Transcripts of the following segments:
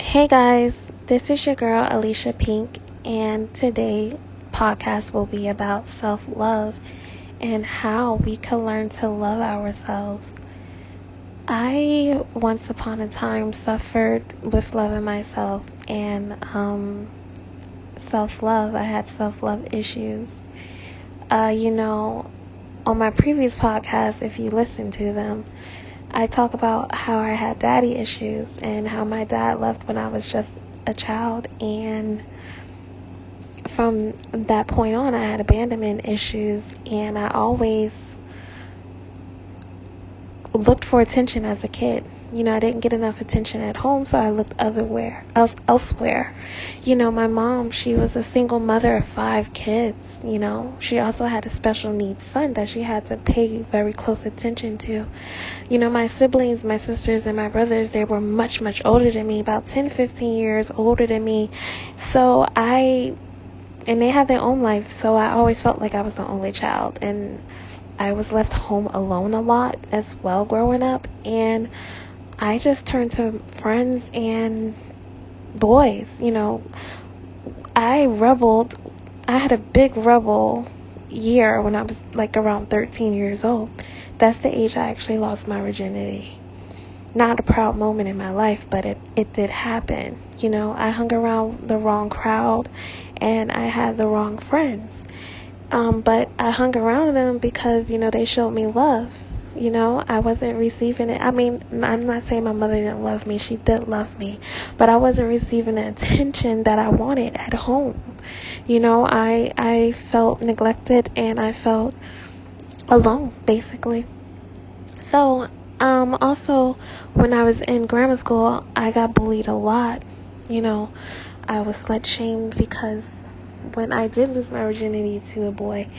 Hey guys, this is your girl Alicia Pink, and today podcast will be about self-love and how we can learn to love ourselves. I once upon a time suffered with loving myself and self-love. I had self-love issues. On my previous podcast, if you listen to them, I talk about how I had daddy issues and how my dad left when I was just a child, and from that point on I had abandonment issues, and I always looked for attention as a kid. I didn't get enough attention at home, so I looked elsewhere. My mom, she was a single mother of 5 kids. She also had a special needs son that she had to pay very close attention to. My siblings, my sisters and my brothers, they were much, much older than me, about 10, 15 years older than me. And they had their own life, so I always felt like I was the only child. And I was left home alone a lot as well growing up. And I just turned to friends and boys. I rebelled. I had a big rebel year when I was like around 13 years old. That's the age I actually lost my virginity. Not a proud moment in my life, but it did happen. I hung around the wrong crowd and I had the wrong friends. But I hung around them because, they showed me love. I wasn't receiving it. I mean, I'm not saying my mother didn't love me. She did love me. But I wasn't receiving the attention that I wanted at home. I felt neglected and I felt alone, basically. So, also, when I was in grammar school, I got bullied a lot. I was slut-shamed because when I did lose my virginity to a boy,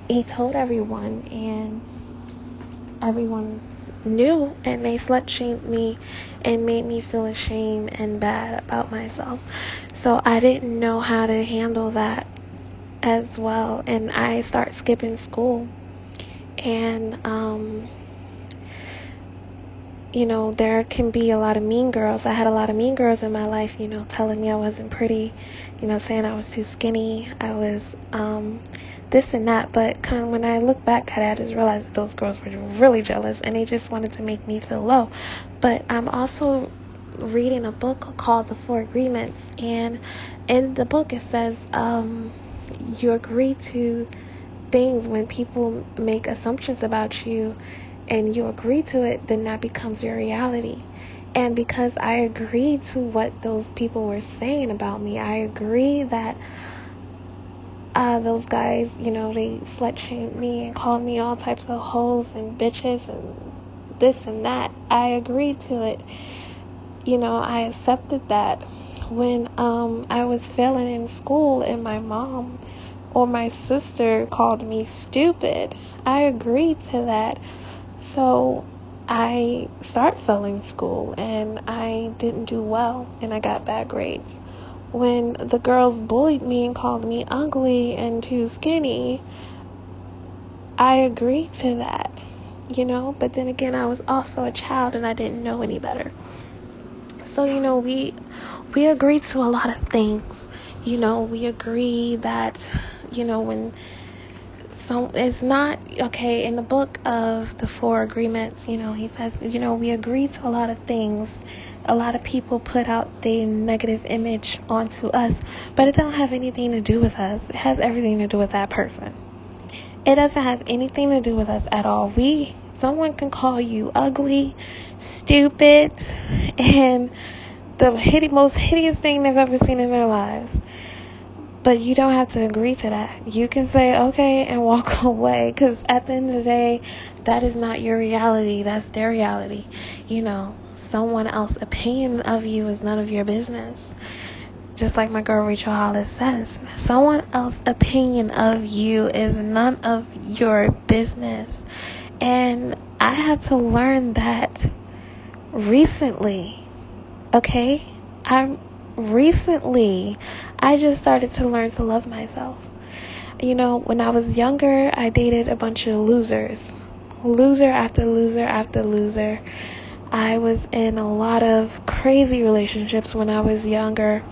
he told everyone, and everyone knew, and they slut-shamed me and made me feel ashamed and bad about myself. So I didn't know how to handle that as well, and I started skipping school. And there can be a lot of mean girls. I had a lot of mean girls in my life, telling me I wasn't pretty, saying I was too skinny, I was this and that. But kind of when I look back at it, I just realized that those girls were really jealous and they just wanted to make me feel low. But I'm also reading a book called The 4 Agreements, and in the book it says you agree to things when people make assumptions about you, and you agree to it, then that becomes your reality. And because I agreed to what those people were saying about me, I agree that those guys, they slut-shamed me and called me all types of hoes and bitches and this and that. I agreed to it. I accepted that. When I was failing in school and my mom or my sister called me stupid, I agreed to that. So I started failing school and I didn't do well and I got bad grades. When the girls bullied me and called me ugly and too skinny, I agreed to that, but then again, I was also a child and I didn't know any better. So, we agree to a lot of things. We agree that, when it's not okay. In the book of the 4 Agreements, he says, we agree to a lot of things. A lot of people put out their negative image onto us, but it don't have anything to do with us. It has everything to do with that person. It doesn't have anything to do with us at all. Someone can call you ugly, stupid, and the most hideous thing they've ever seen in their lives. But you don't have to agree to that. You can say okay and walk away, because at the end of the day, that is not your reality. That's their reality. Someone else's opinion of you is none of your business. Just like my girl Rachel Hollis says, someone else's opinion of you is none of your business. And I had to learn that recently. Okay? I just started to learn to love myself. When I was younger, I dated a bunch of losers. Loser after loser after loser. I was in a lot of crazy relationships when I was younger,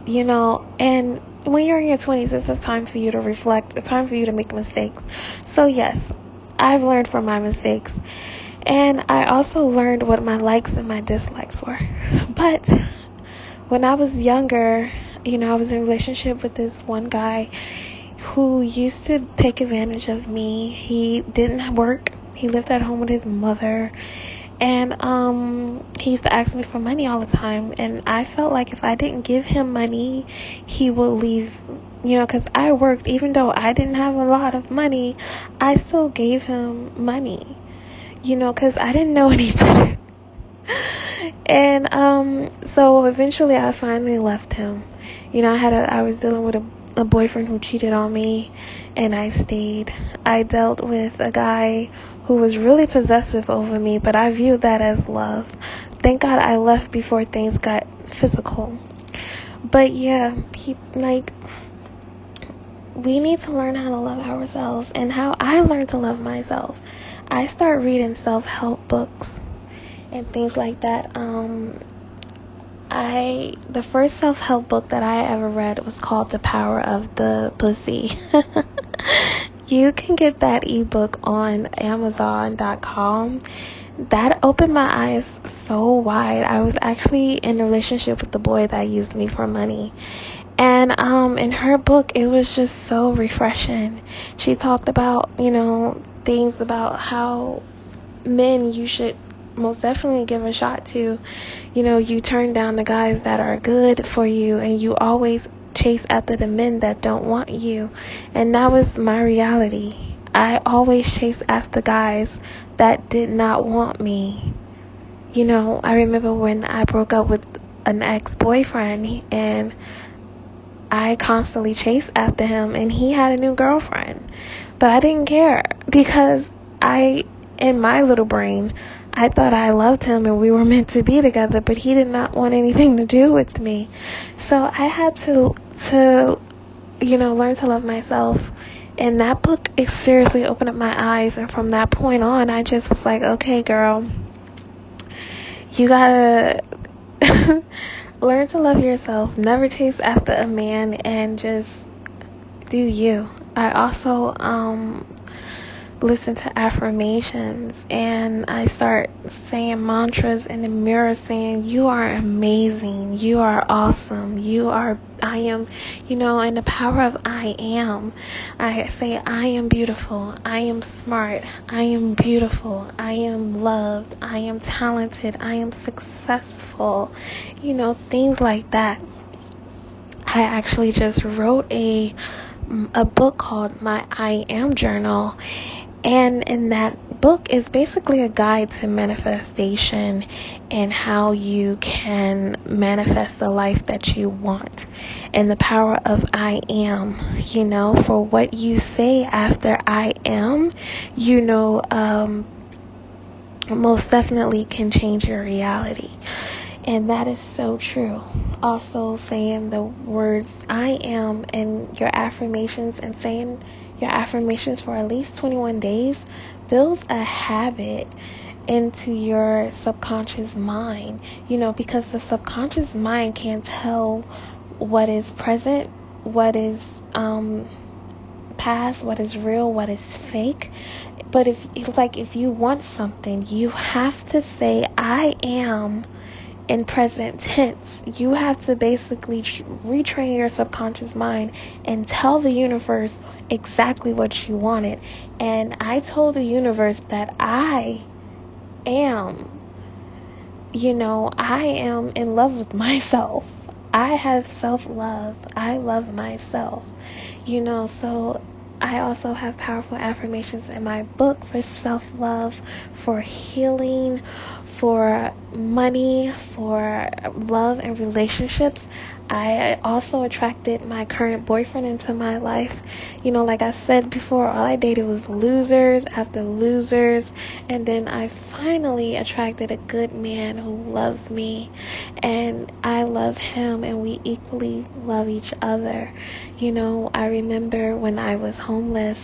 and when you're in your 20s, it's a time for you to reflect, a time for you to make mistakes. So yes, I've learned from my mistakes, and I also learned what my likes and my dislikes were. But when I was younger, I was in a relationship with this one guy who used to take advantage of me. He didn't work. He lived at home with his mother. And he used to ask me for money all the time. And I felt like if I didn't give him money, he would leave. Because I worked. Even though I didn't have a lot of money, I still gave him money. Because I didn't know any better. And so eventually I finally left him. I was dealing with a boyfriend who cheated on me, and I stayed. I dealt with a guy who was really possessive over me, but I viewed that as love. Thank God I left before things got physical. But yeah, we need to learn how to love ourselves, and how I learned to love myself. I start reading self-help books and things like that. The first self-help book that I ever read was called The Power of the Pussy. You can get that ebook on Amazon.com. That opened my eyes so wide. I was actually in a relationship with the boy that used me for money. And in her book, it was just so refreshing. She talked about, things about how men you should most definitely give a shot to. You turn down the guys that are good for you, and you always chase after the men that don't want you. And that was my reality. I always chased after guys that did not want me. I remember when I broke up with an ex-boyfriend, and I constantly chased after him, and he had a new girlfriend. But I didn't care, because in my little brain, I thought I loved him and we were meant to be together, but he did not want anything to do with me. So I had to learn to love myself. And that book, it seriously opened up my eyes. And from that point on, I just was like, okay, girl, you gotta learn to love yourself. Never chase after a man, and just do you. I also listen to affirmations, and I start saying mantras in the mirror, saying, you are amazing, you are awesome, I am, in the power of I am. I say, I am beautiful, I am smart, I am beautiful, I am loved, I am talented, I am successful, things like that. I actually just wrote a book called My I Am Journal. And in that book is basically a guide to manifestation and how you can manifest the life that you want. And the power of I am, for what you say after I am, most definitely can change your reality. And that is so true. Also, saying the words I am in your affirmations, and saying your affirmations for at least 21 days builds a habit into your subconscious mind, because the subconscious mind can't tell what is present, what is past, what is real, what is fake. But if you want something, you have to say I am in present tense. You have to basically retrain your subconscious mind and tell the universe exactly what you wanted. And I told the universe that I am, I am in love with myself. I have self-love. I love myself. So I also have powerful affirmations in my book for self-love, for healing, for money, for love and relationships. I also attracted my current boyfriend into my life. Like I said before, all I dated was losers after losers. And then I finally attracted a good man who loves me. And I love him, and we equally love each other. I remember when I was homeless,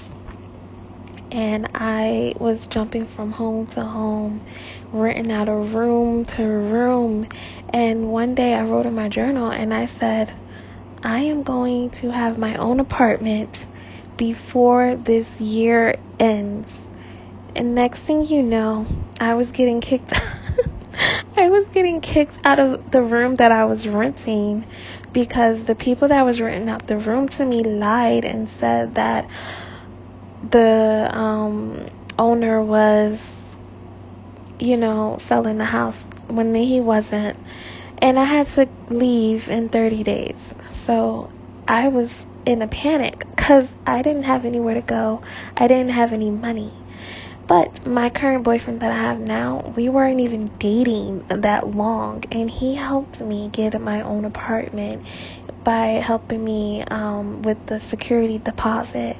and I was jumping from home to home, renting out a room to room. And one day I wrote in my journal and I said, I am going to have my own apartment before this year ends. And next thing you know, I was getting kicked I was getting kicked out of the room that I was renting because the people that was renting out the room to me lied and said that the owner was, selling the house when he wasn't. And I had to leave in 30 days. So I was in a panic because I didn't have anywhere to go. I didn't have any money. But my current boyfriend that I have now, we weren't even dating that long. And he helped me get my own apartment by helping me with the security deposit.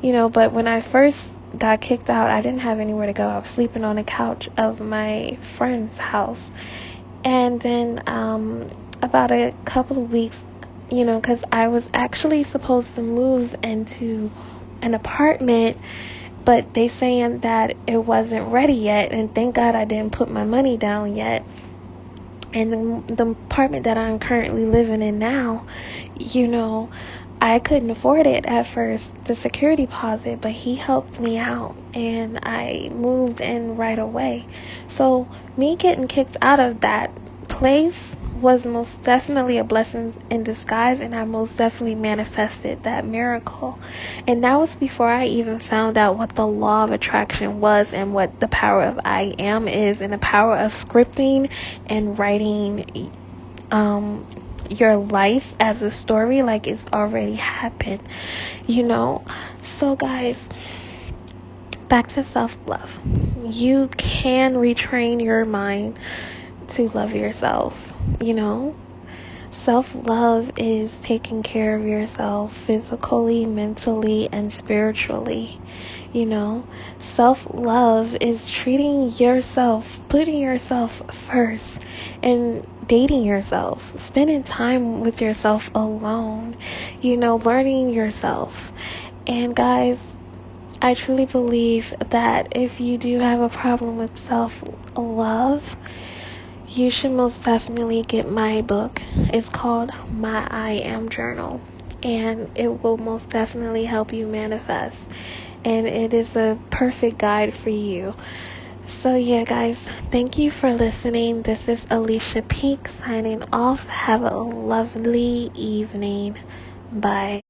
But when I first got kicked out, I didn't have anywhere to go. I was sleeping on the couch of my friend's house. And then about a couple of weeks, because I was actually supposed to move into an apartment, but they saying that it wasn't ready yet, and thank God I didn't put my money down yet. And the apartment that I'm currently living in now, I couldn't afford it at first, the security deposit, but he helped me out and I moved in right away. So me getting kicked out of that place was most definitely a blessing in disguise, and I most definitely manifested that miracle. And that was before I even found out what the law of attraction was and what the power of I am is, and the power of scripting and writing your life as a story like it's already happened. So guys, back to self-love. You can retrain your mind to love yourself. Self-love is taking care of yourself physically, mentally, and spiritually. Self-love is treating yourself, putting yourself first, and dating yourself, spending time with yourself alone, learning yourself. And guys, I truly believe that if you do have a problem with self-love, you should most definitely get my book. It's called My I Am Journal, and it will most definitely help you manifest. And it is a perfect guide for you. So yeah, guys, thank you for listening. This is Alicia Peak signing off. Have a lovely evening. Bye.